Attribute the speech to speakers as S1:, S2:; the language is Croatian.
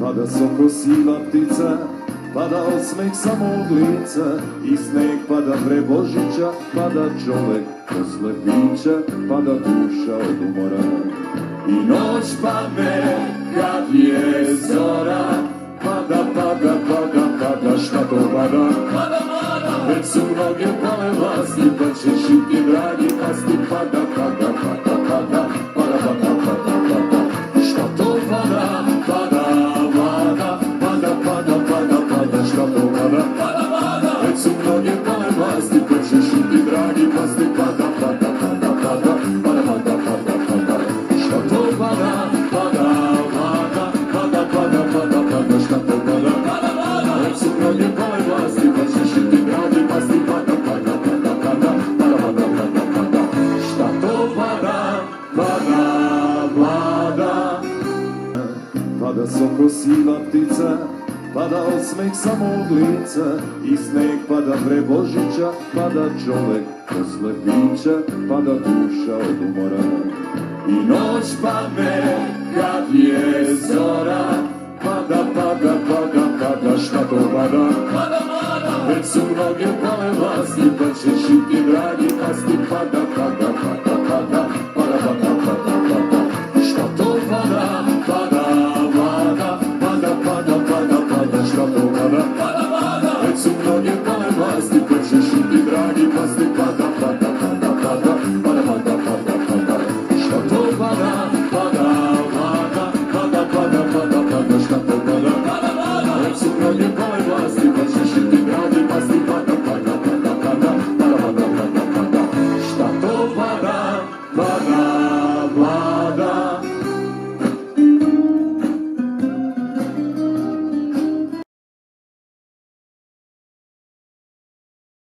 S1: pada soko sila ptica, pada osmeh samog lica, i sneg pada pre Božića, pada čovek posle pića, pada duša od umora. I noć pade kad je zora, pada, pada, pada, pada, šta to pada? Pada, pada! Već su mnoge pale vlasti, pa ćeš i ti, dragi, pasti, pada, pada, pada, pada, pada, pada, pada, pada. Šta to pada? Pada, pada, pada, pada, pada, pada, šta to pada? Pada, pada! Već su mnoge pale vlasti, pa ćeš i ti, dragi, pasti, pada, pada, pada, pada, pada, pada, pada, pada. Šta to pada? Pada, pada, pada, pada, pada, pada, šta to pada? Pada, pada! Već su mnoge pale vlasti, pa ćeš i ti, dragi, pasti, pada, pada, pada, pada, pada, pada, pada, pada. Šta to pada? Pada, pada. Pada soko sila ptica, pada osmeh samog lica, i sneg pada pre Božića, pada čovek posle pića, pada duša od umora. I noć pade kad je zora, pada, pada, pada, pada, šta to pada? Pada, pada! Već su mnoge pale vlasti, pa ćeš i ti, dragi, pasti, pada,